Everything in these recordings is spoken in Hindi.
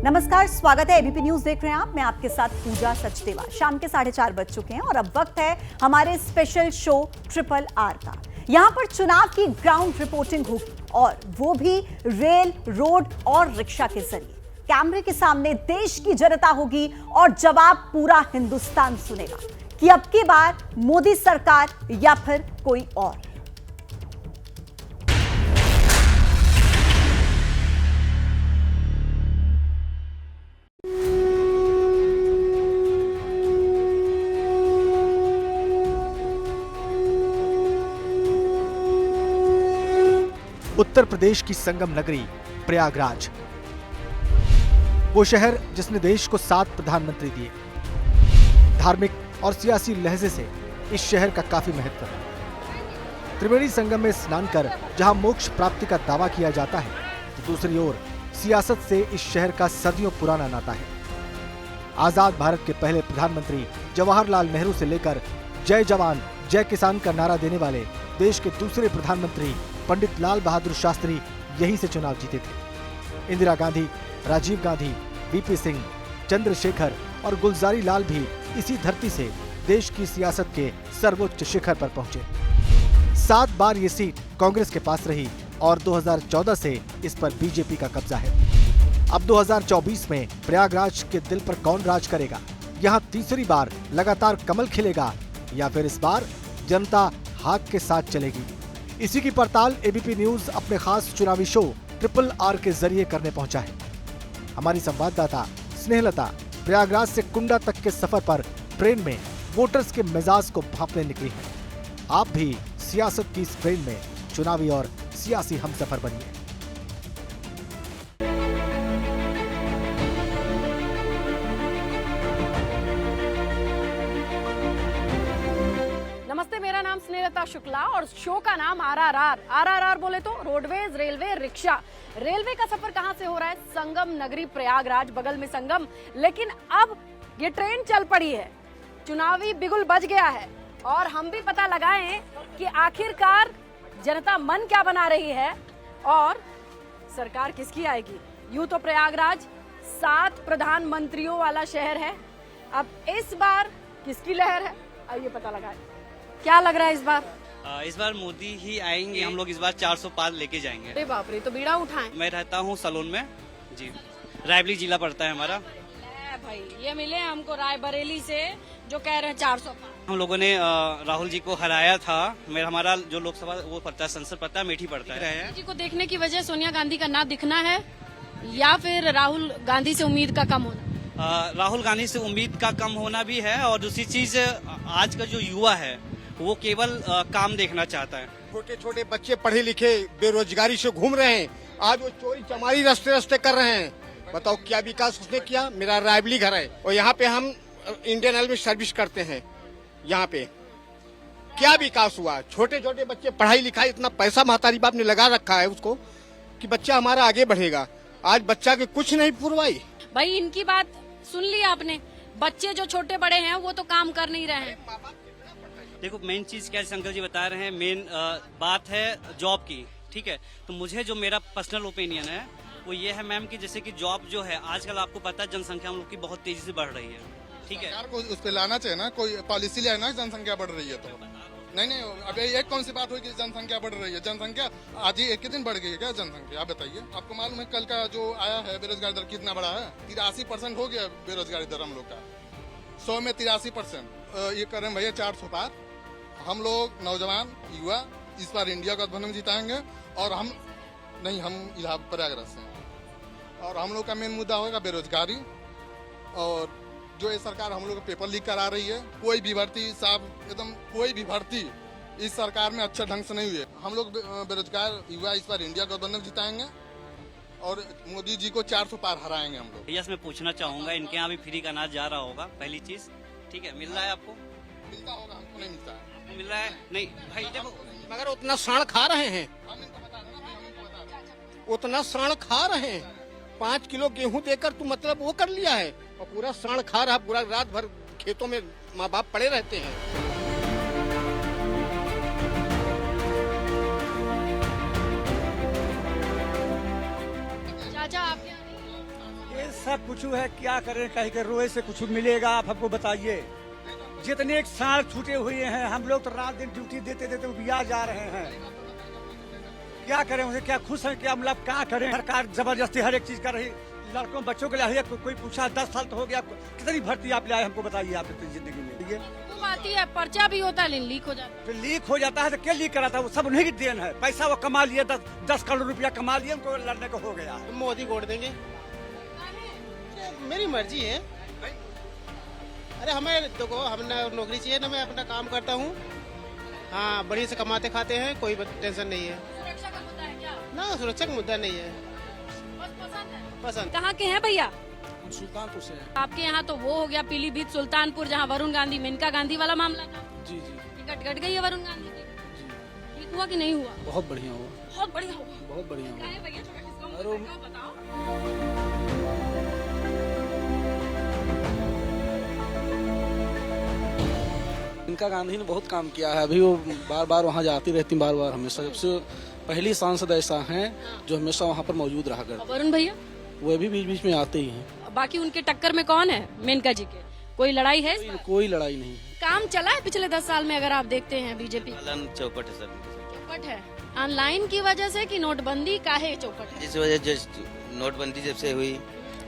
नमस्कार, स्वागत है। एबीपी न्यूज देख रहे हैं आप। मैं आपके साथ पूजा सचदेवा। शाम के 4:30 बज चुके हैं और अब वक्त है हमारे स्पेशल शो ट्रिपल आर का। यहां पर चुनाव की ग्राउंड रिपोर्टिंग होगी और वो भी रेल, रोड और रिक्शा के जरिए। कैमरे के सामने देश की जनता होगी और जवाब पूरा हिंदुस्तान सुनेगा कि अब की बार मोदी सरकार या फिर कोई और। उत्तर प्रदेश की संगम नगरी प्रयागराज, वो शहर जिसने देश को 7 प्रधानमंत्री दिए। धार्मिक और सियासी लहजे से इस शहर का काफी महत्व है। त्रिवेणी संगम में स्नान कर जहां मोक्ष प्राप्ति का दावा किया जाता है, तो दूसरी ओर सियासत से इस शहर का सदियों पुराना नाता है। आजाद भारत के पहले प्रधानमंत्री जवाहरलाल नेहरू से लेकर जय जवान जय किसान का नारा देने वाले देश के दूसरे प्रधानमंत्री पंडित लाल बहादुर शास्त्री यहीं से चुनाव जीते थे। इंदिरा गांधी, राजीव गांधी, वीपी सिंह, चंद्रशेखर और गुलजारी लाल भी इसी धरती से देश की सियासत के सर्वोच्च शिखर पर पहुंचे। 7 बार ये सीट कांग्रेस के पास रही और 2014 से इस पर बीजेपी का कब्जा है। अब 2024 में प्रयागराज के दिल पर कौन राज करेगा? यहाँ तीसरी बार लगातार कमल खिलेगा या फिर इस बार जनता हाथ के साथ चलेगी? इसी की पड़ताल एबीपी न्यूज अपने खास चुनावी शो ट्रिपल आर के जरिए करने पहुंचा है। हमारी संवाददाता स्नेहलता प्रयागराज से कुंडा तक के सफर पर ट्रेन में वोटर्स के मिजाज को भांपने निकली है। आप भी सियासत की इस ट्रेन में चुनावी और सियासी हमसफर बनिए। मेरा नाम स्नेहलता शुक्ला और शो का नाम आरआरआर बोले तो रोडवेज, रेलवे, रिक्शा। रेलवे का सफर कहां से हो रहा है? संगम नगरी प्रयागराज, बगल में संगम। लेकिन अब ये ट्रेन चल पड़ी है, चुनावी बिगुल बज गया है और हम भी पता लगाएं कि आखिरकार जनता मन क्या बना रही है और सरकार किसकी आएगी। यूं तो प्रयागराज 7 प्रधानमंत्रियों वाला शहर है। अब इस बार किसकी लहर है, आइए पता लगाएं। क्या लग रहा है इस बार मोदी ही आएंगे। हम लोग इस बार 400 पार लेके जाएंगे। अरे बाप रे, तो बीड़ा उठाएं। मैं रहता हूँ सलोन में जी, रायबरेली जिला पड़ता है हमारा। भाई ये मिले हमको रायबरेली से जो कह रहे हैं 400 पार। हम लोगों ने राहुल जी को हराया था। हमारा जो लोकसभा वो पड़ता है, संसद पड़ता है, मेठी पड़ता है। जी को देखने की वजह सोनिया गांधी का ना दिखना है या फिर राहुल गांधी से उम्मीद का कम होना? राहुल गांधी से उम्मीद का कम होना भी है और दूसरी चीज आज का जो युवा है वो केवल काम देखना चाहता है। छोटे छोटे बच्चे पढ़े लिखे बेरोजगारी से घूम रहे हैं, आज वो चोरी चमारी रास्ते रास्ते कर रहे हैं। बताओ क्या विकास उसने किया? मेरा रायबरेली घर है और यहाँ पे हम इंडियन ऑयल में सर्विस करते हैं। यहाँ पे क्या विकास हुआ? छोटे छोटे बच्चे पढ़ाई लिखाई, इतना पैसा महतारी बाप ने लगा रखा है उसको कि बच्चा हमारा आगे बढ़ेगा। आज बच्चा के कुछ नहीं पुरवाई। भाई इनकी बात सुन ली आपने, बच्चे जो छोटे बड़े हैं वो तो काम कर नहीं रहे हैं। देखो मेन चीज क्या शंकर जी बता रहे हैं, मेन बात है जॉब की। ठीक है, तो मुझे जो मेरा पर्सनल ओपिनियन है वो ये है मैम कि जैसे कि जॉब जो है आजकल आपको पता है जनसंख्या हम लोग की बहुत तेजी से बढ़ रही है। ठीक है, सरकार को उस पे लाना चाहिए ना, कोई पॉलिसी ले ना, जनसंख्या बढ़ रही है तो। नहीं अभी एक कौन सी बात हुई कि जनसंख्या बढ़ रही है? जनसंख्या आज ही एक दिन बढ़ गई है क्या जनसंख्या? आप बताइए। आपको मालूम है कल का जो आया है बेरोजगार दर कितना बड़ा है? 83% हो गया बेरोजगारी दर हम लोग का। 100 में 83%। ये करें भैया 400 पार। हम लोग नौजवान युवा इस बार इंडिया का गठबंधन जिताएंगे और हम इलाहाबाद प्रयागराज से, और हम लोग का मेन मुद्दा होगा बेरोजगारी। और जो ये सरकार हम लोग का पेपर लीक करा रही है, कोई भी भर्ती साहब एकदम कोई भी भर्ती इस सरकार में अच्छा ढंग से नहीं हुई है। हम लोग बेरोजगार युवा इस बार इंडिया का गठबंधन जिताएंगे और मोदी जी को 400 पार हराएंगे हम लोग। यस, मैं पूछना चाहूंगा, इनके यहाँ भी फ्री का अनाज जा रहा होगा पहली चीज। ठीक है, मिल रहा है आपको? मिलता होगा, हमको नहीं मिलता है। मिल रहा है? नहीं भाई देखो, मगर उतना साण खा रहे हैं, उतना साण खा रहे हैं। 5 किलो गेहूं देकर तू मतलब वो कर लिया है और पूरा साण खा रहा, पूरा रात भर खेतों में माँ बाप पड़े रहते हैं। चाचा आपके सब कुछ है, क्या करें, कहीं के रोए से कुछ मिलेगा? आप हमको बताइए। जितने एक साल छूटे हुए हैं, हम लोग तो रात दिन ड्यूटी देते देते बिया जा रहे हैं। क्या करें उसे? क्या खुश हैं? क्या मतलब क्या करें? सरकार जबरदस्ती हर एक चीज कर रही। लड़कों बच्चों के लिए कोई पूछा 10 साल तो हो गया, कितनी भर्ती आप लाए हमको बताइए आप अपनी जिंदगी में। ये आती है, पर्चा भी होता है लेकिन लीक हो जाता है। तो लीक हो जाता है तो क्या लीक कराता है? वो सब उन्हीं की देन है। पैसा वो कमा लिए, 10 करोड़ रुपया कमा लिए, उनको लड़ने को हो गया। मोदी वोट देंगे, मेरी मर्जी है। अरे हमें देखो, हमने नौकरी चाहिए ना, मैं अपना काम करता हूँ। हाँ, बढ़िया से कमाते खाते हैं, कोई टेंशन नहीं है। सुरक्षा का मुद्दा है क्या? ना, सुरक्षा का मुद्दा नहीं है। बस पसंद है। पसंद। कहाँ के हैं भैया? सुल्तानपुर से। आपके यहाँ तो वो हो गया पीलीभीत सुल्तानपुर, जहाँ वरुण गांधी मेनका गांधी वाला मामला था। जी जी टिकट कट गई है वरुण गांधी की। ठीक हुआ कि नहीं हुआ? बहुत बढ़िया हुआ, बहुत बढ़िया हुआ। बहुत बढ़िया क्या हुआ। है भैया, थोड़ा डिस्काउंट अरे करके बताओ। इनका गांधी ने बहुत काम किया है। अभी वो बार बार वहाँ जाती रहती, बार बार हमेशा। सबसे पहली सांसद ऐसा हैं जो हमेशा वहाँ पर मौजूद रहा करते। और वरुण भैया वो भी बीच बीच में आते ही हैं। बाकी उनके टक्कर में कौन है मेनका जी के? कोई लड़ाई है? कोई लड़ाई नहीं। काम चला है पिछले 10 साल में अगर आप देखते हैं बीजेपी? चौपट है सर। चौपट है ऑनलाइन की वजह से कि नोटबंदी काहे चौपट है? जिस वजह नोटबंदी जब से हुई,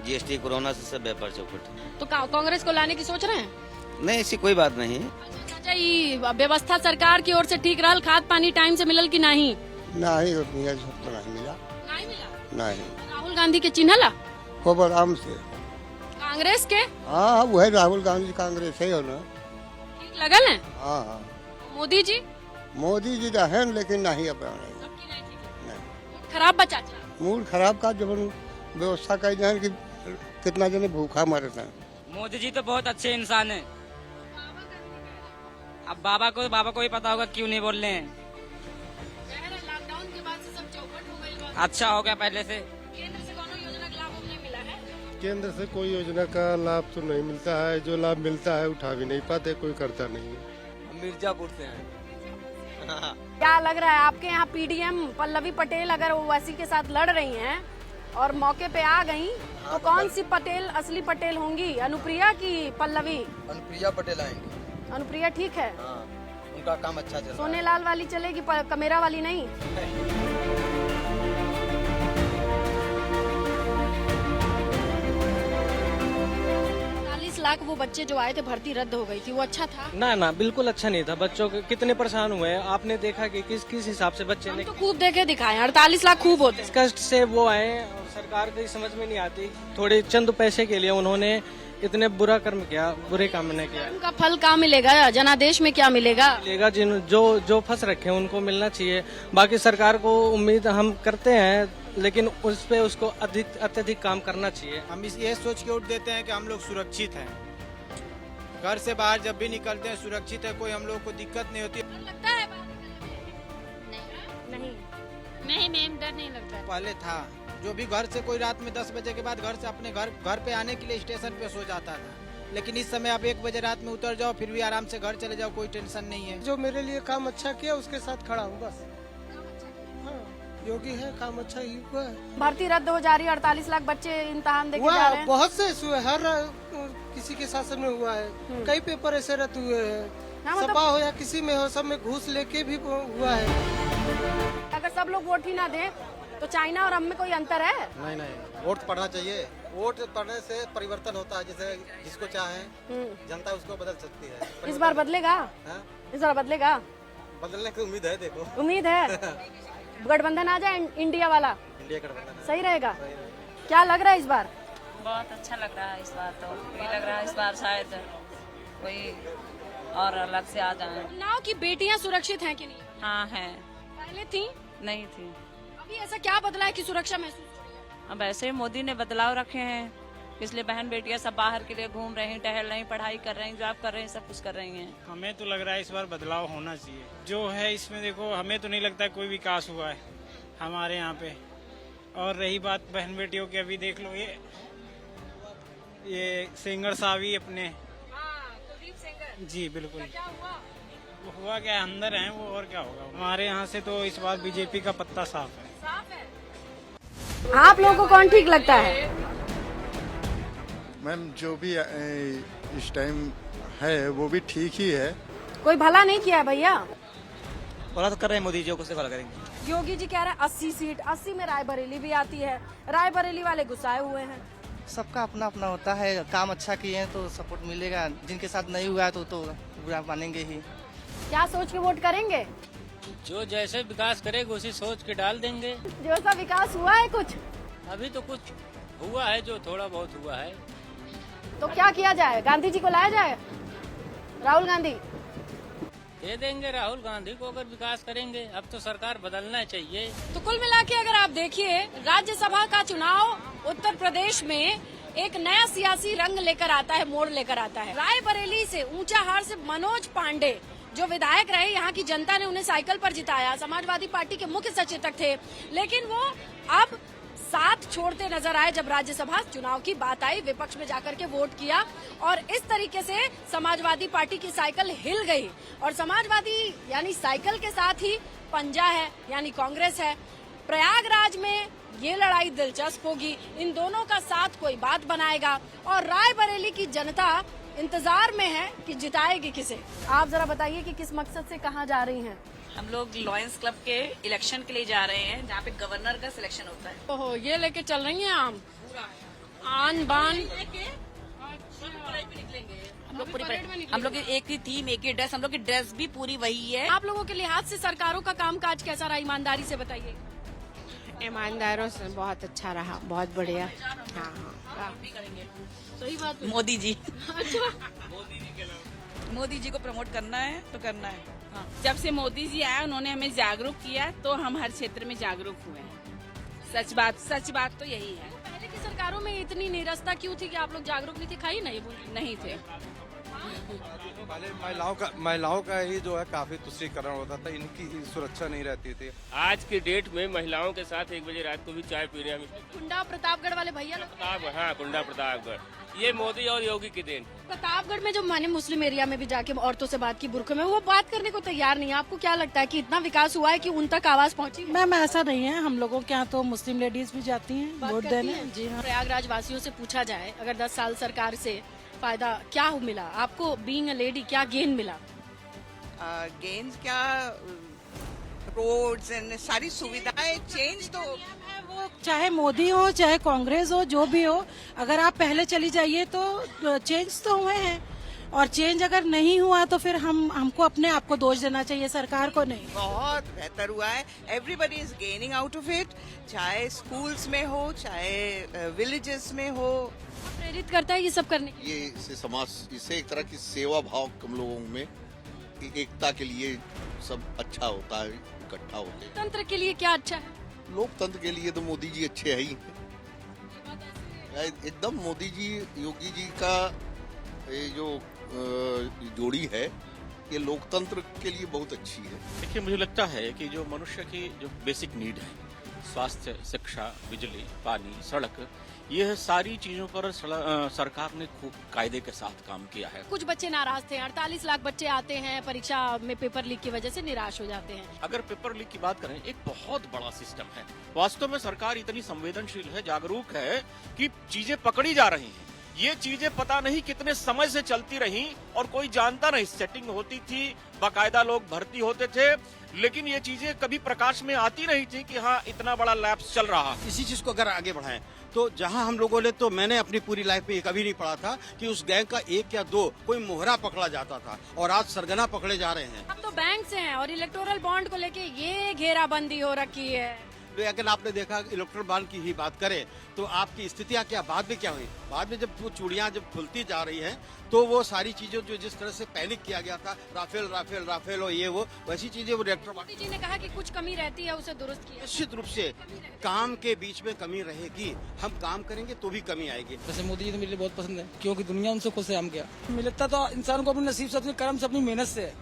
जीएसटी, कोरोना से सब व्यापार चौपट। तो कांग्रेस को लाने की सोच रहे हैं? नहीं, ऐसी कोई बात नहीं। चाचा, ये व्यवस्था सरकार की ओर से ठीक रहल? खाद पानी टाइम से मिलल कि नहीं? नहीं, तो नहीं मिला। नहीं मिला। नहीं। राहुल गांधी के चिन्हला खूब आराम से। कांग्रेस के? हाँ, वो है राहुल गांधी, कांग्रेस है ना। ठीक लगल है? हाँ हाँ। मोदी जी? मोदी जी तो है लेकिन नहीं अब नहीं। सबकी नहीं ठीक है। नहीं। खराब बा चाचा। मूड खराब का जब व्यवस्था कर जाए कि कितना जने भूखा मरता है। मोदी जी तो बहुत अच्छे इंसान है। अब बाबा को ही पता होगा क्यों नहीं बोल रहे हैं। लॉकडाउन के बाद से सब चौपट हो गई। अच्छा हो गया पहले से। केंद्र से कोनो योजना का लाभ नहीं मिला है? केंद्र से कोई योजना का लाभ तो नहीं मिलता है। जो लाभ मिलता है उठा भी नहीं पाते, कोई करता नहीं है। हम मिर्जापुर से हैं। क्या लग रहा है आपके यहाँ पीडीएम पल्लवी पटेल अगर ओवैसी के साथ लड़ रही हैं और मौके पे आ गई तो कौन सी पटेल असली पटेल होंगी? अनुप्रिया की पल्लवी? अनुप्रिया पटेल आएंगे। अनुप्रिया ठीक है। हाँ, उनका काम अच्छा चल रहा है। सोनेलाल वाली चलेगी, कमेरा वाली नहीं? 40 लाख वो बच्चे जो आए थे, भर्ती रद्द हो गई थी, वो अच्छा था? ना, बिल्कुल अच्छा नहीं था। बच्चों के कितने परेशान हुए हैं, आपने देखा कि किस हिसाब से बच्चे ने तो खूब देखे दिखाए। 48 लाख खूब होते। इस कष्ट से वो आए और सरकार को समझ में नहीं आती। थोड़े चंद पैसे के लिए उन्होंने इतने बुरा कर्म किया, बुरे काम ने किया। उनका फल कहाँ मिलेगा? जनादेश में क्या मिलेगा? जो फंस रखे हैं उनको मिलना चाहिए। बाकी सरकार को उम्मीद हम करते हैं, लेकिन उस पे उसको अत्यधिक काम करना चाहिए। हम ये सोच के वोट देते हैं कि हम लोग सुरक्षित हैं, घर से बाहर जब भी निकलते हैं सुरक्षित है, कोई हम लोग को दिक्कत नहीं होती। लगता है नहीं मैम, डर नहीं लगता। पहले था, जो भी घर से कोई रात में 10 बजे के बाद घर से अपने घर पे आने के लिए स्टेशन पे सो जाता था, लेकिन इस समय आप 1 बजे रात में उतर जाओ, फिर भी आराम से घर चले जाओ, कोई टेंशन नहीं है। जो मेरे लिए काम अच्छा किया उसके साथ खड़ा हूँ बस। हाँ, योगी है, काम अच्छा ही हुआ है। भर्ती रद्द हो जा रही है, 48 लाख बच्चे इम्तिहान देके जा रहे हैं। बहुत से हर किसी के शासन में हुआ है। कई पेपर ऐसे रद्द हुए हैं, सपा हो या किसी में हो, सब में घूस लेके भी हुआ है। अगर सब लोग वोट ही ना दें तो चाइना और हम में कोई अंतर है? नहीं, वोट पड़ना चाहिए। वोट पड़ने से परिवर्तन होता है, जैसे जिसको चाहे जनता उसको बदल सकती है। इस बार बदलेगा? इस बार बदलेगा? बदलने की उम्मीद है। देखो, उम्मीद है। गठबंधन आ जाए इंडिया वाला, इंडिया गठबंधन सही रहेगा। क्या लग रहा है इस बार? बहुत अच्छा लग रहा है इस बार। तो ये लग रहा है इस बार शायद कोई और अलग से आ जाए। उन्नाव की बेटियां सुरक्षित हैं कि नहीं? हाँ है। पहले थी? नहीं थी। अभी ऐसा क्या बदला है कि सुरक्षा महसूस हो रही है? अब ऐसे मोदी ने बदलाव रखे हैं, इसलिए बहन बेटियां सब बाहर के लिए घूम रही हैं, टहल रही, पढ़ाई कर रही, जॉब कर रही, सब कुछ कर रही हैं। हमें तो लग रहा है इस बार बदलाव होना चाहिए। जो है इसमें देखो, हमें तो नहीं लगता है कोई विकास हुआ है हमारे यहाँ पे। और रही बात बहन बेटियों की, अभी देख लो ये सिंगर साहब ही अपने। कुलदीप सेंगर जी बिल्कुल। क्या हुआ? वो हुआ क्या, अंदर हैं वो, और क्या होगा। हमारे यहाँ से तो इस बार बीजेपी का पत्ता साफ है। साफ है। आप लोगों को कौन ठीक लगता है? मैम जो भी इस टाइम है वो भी ठीक ही है। कोई भला नहीं किया भैया। भला तो कर रहे हैं मोदी जी, को से भला करेंगे। योगी जी कह रहे हैं 80 सीट, 80 में रायबरेली भी आती है। रायबरेली वाले गुस्साए हुए हैं। सबका अपना अपना होता है, काम अच्छा किए हैं तो सपोर्ट मिलेगा, जिनके साथ नहीं हुआ है तो बुरा मानेंगे ही। क्या सोच के वोट करेंगे? जो जैसे विकास करेगा उसी सोच के डाल देंगे। जो सा विकास हुआ है कुछ अभी तो कुछ हुआ है, जो थोड़ा बहुत हुआ है। तो क्या किया जाए? गांधी जी को लाया जाए? राहुल गांधी दे देंगे राहुल गांधी को अगर विकास करेंगे। अब तो सरकार बदलना चाहिए। तो कुल मिला के अगर आप देखिए, राज्यसभा का चुनाव उत्तर प्रदेश में एक नया सियासी रंग लेकर आता है, मोड़ लेकर आता है। रायबरेली से, ऊंचाहार से मनोज पांडे जो विधायक रहे, यहाँ की जनता ने उन्हें साइकिल पर जिताया, समाजवादी पार्टी के मुख्य सचेतक थे, लेकिन वो अब साथ छोड़ते नजर आए जब राज्यसभा चुनाव की बात आई। विपक्ष में जाकर के वोट किया और इस तरीके से समाजवादी पार्टी की साइकिल हिल गई। और समाजवादी यानी साइकिल के साथ ही पंजा है यानी कांग्रेस है। प्रयागराज में ये लड़ाई दिलचस्प होगी, इन दोनों का साथ कोई बात बनाएगा और रायबरेली की जनता इंतजार में है कि जिताएगी किसे। आप जरा बताइए कि किस मकसद से कहाँ जा रही हैं? हम लोग लॉयंस क्लब के इलेक्शन के लिए जा रहे हैं, जहाँ पे गवर्नर का सिलेक्शन होता है। ओहो, ये लेके चल रही हैं आम आन बान। हम लोग एक ही थीम, एक ही ड्रेस, हम लोग की ड्रेस भी पूरी वही है। आप लोगों के लिहाज से सरकारों का कामकाज कैसा रहा? ईमानदारी से बताइए। ईमानदारों से बहुत अच्छा रहा, बहुत बढ़िया। हाँ सही बात। मोदी जी मोदी जी को प्रमोट करना है तो करना है। हाँ। जब से मोदी जी आए उन्होंने हमें जागरूक किया तो हम हर क्षेत्र में जागरूक हुए हैं। सच बात तो यही है। पहले की सरकारों में इतनी नीरसता क्यों थी कि आप लोग जागरूक नहीं थे? खाई नहीं बोली नहीं थे। पहले महिलाओं का ही जो है काफी तुष्टीकरण होता था, इनकी सुरक्षा नहीं रहती थी। आज की डेट में महिलाओं के साथ 1 बजे रात को भी चाय पीने में कुंडा प्रतापगढ़ वाले भैया लोग। हाँ, कुंडा प्रतापगढ़, ये मोदी और योगी की देन। प्रतापगढ़ में जो मैंने मुस्लिम एरिया में भी जाके औरतों से बात की बुरखे में, वो बात करने को तैयार नहीं है। आपको क्या लगता है कि इतना विकास हुआ है कि उन तक आवाज पहुंची? मैम ऐसा नहीं है, हम लोगों के यहाँ तो मुस्लिम लेडीज भी जाती हैं वोट देने। जी हाँ। प्रयागराज वासियों से पूछा जाए, अगर 10 साल सरकार से फायदा क्या मिला आपको? बीइंग अ लेडी क्या गेन मिला? गेन्स क्या, रोड्स एंड सारी सुविधाएं, चेंज तो वो चाहे मोदी हो चाहे कांग्रेस हो, जो भी हो, अगर आप पहले चली जाइए तो चेंज तो हुए हैं। और चेंज अगर नहीं हुआ तो फिर हमको अपने आप को दोष देना चाहिए, सरकार को नहीं। बहुत बेहतर हुआ है। Everybody is gaining out of it, चाहे स्कूल्स में हो चाहे विलेजेस में हो। प्रेरित करता है ये सब करने। ये इससे एक तरह की सेवा भाव हम लोगों में, एकता के लिए सब अच्छा होता है, इकट्ठा होते हैं। तंत्र के लिए क्या अच्छा है? लोकतंत्र के लिए तो मोदी जी अच्छे है ही एकदम। मोदी जी योगी जी का ये जो जोड़ी है, ये लोकतंत्र के लिए बहुत अच्छी है। देखिए, मुझे लगता है कि जो मनुष्य की जो बेसिक नीड है, स्वास्थ्य, शिक्षा, बिजली, पानी, सड़क, ये सारी चीजों पर सरकार ने खूब कायदे के साथ काम किया है। कुछ बच्चे नाराज थे, 48 लाख बच्चे आते हैं परीक्षा में पेपर लीक की वजह से निराश हो जाते हैं। अगर पेपर लीक की बात करें, एक बहुत बड़ा सिस्टम है। वास्तव में सरकार इतनी संवेदनशील है, जागरूक है कि चीजें पकड़ी जा रही हैं। ये चीजें पता नहीं कितने समय से चलती रही और कोई जानता नहीं। सेटिंग होती थी, बाकायदा लोग भर्ती होते थे, लेकिन ये चीजें कभी प्रकाश में आती नहीं थी कि हाँ इतना बड़ा लैप्स चल रहा। इसी चीज को अगर आगे बढ़ाएं तो जहां हम लोगों ने, तो मैंने अपनी पूरी लाइफ में ये कभी नहीं पढ़ा था कि उस गैंग का 1 या 2 कोई मोहरा पकड़ा जाता था, और आज सरगना पकड़े जा रहे हैं। अब तो बैंक से हैं और इलेक्टोरल बॉन्ड को लेके ये घेराबंदी हो रखी है। अगर आपने देखा इलेक्ट्रल बॉन्ड की ही बात करें तो आपकी स्थितियां क्या बाद में क्या हुई? बाद में जब वो चूड़ियां जब खुलती जा रही हैं तो वो सारी चीजें जो जिस तरह से पैनिक किया गया था, राफेल और ये वो वैसी चीजें वो इलेक्ट्रल मोदी जी ने कहा कि कुछ कमी रहती है उसे दुरुस्त किया। निश्चित रूप से काम के बीच में कमी रहेगी, हम काम करेंगे तो भी कमी आएगी। वैसे मोदी जी तो मेरे लिए बहुत पसंद है, क्योंकि दुनिया उनसे खुश है। हम क्या मिलता तो इंसान को अपने नसीब से, अपने कर्म से, अपनी मेहनत से।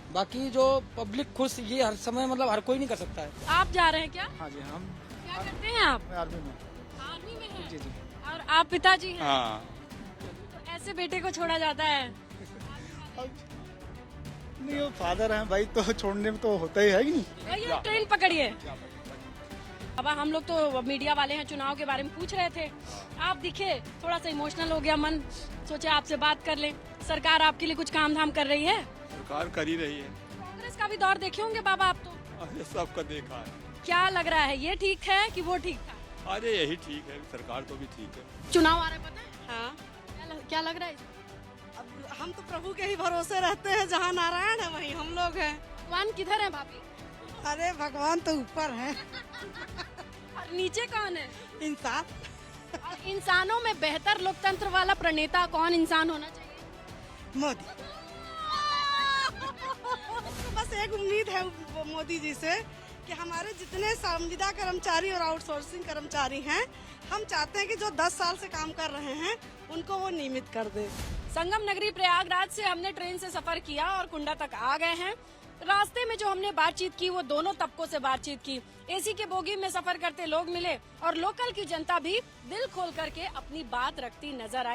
बाकी जो पब्लिक खुश, ये हर समय मतलब हर कोई नहीं कर सकता है। आप जा रहे हैं क्या? हाँ जी, हम क्या करते हैं आप? आर्मी में। आर्मी में हैं? जी जी। और आप पिताजी हैं? हाँ। तो ऐसे बेटे को छोड़ा जाता है? नहीं, वो फादर हैं भाई, तो छोड़ने में तो होता ही है कि नहीं। भैया ट्रेन पकड़िए। बाबा हम लोग तो मीडिया वाले हैं, चुनाव के बारे में पूछ रहे थे, आप दिखे, थोड़ा सा इमोशनल हो गया मन, सोचे आपसे बात कर लें। सरकार आपके लिए कुछ काम धाम कर रही है? सरकार कर ही रही है। कांग्रेस का भी दौर देखे होंगे बाबा आप तो? अरे सबका देखा है। क्या लग रहा है, ये ठीक है कि वो ठीक था? अरे यही ठीक है, सरकार तो भी ठीक है। चुनाव आ रहे पता है? हाँ, क्या लग रहा है? अब हम तो प्रभु के ही भरोसे रहते हैं, जहाँ नारायण है वहीं हम लोग हैं। भगवान किधर है भाभी? अरे भगवान तो ऊपर है। और नीचे कौन है? इंसान। और इंसानों में बेहतर लोकतंत्र वाला प्रणेता कौन इंसान होना चाहिए? मोदी। बस एक उम्मीद है मोदी जी से कि हमारे जितने संविदा कर्मचारी और आउटसोर्सिंग कर्मचारी हैं, हम चाहते हैं कि जो 10 साल से काम कर रहे हैं उनको वो नियमित कर दे। संगम नगरी प्रयागराज से हमने ट्रेन से सफर किया और कुंडा तक आ गए हैं। रास्ते में जो हमने बातचीत की वो दोनों तबकों से बातचीत की। एसी के बोगी में सफर करते लोग मिले और लोकल की जनता भी दिल खोल करके अपनी बात रखती नजर आई।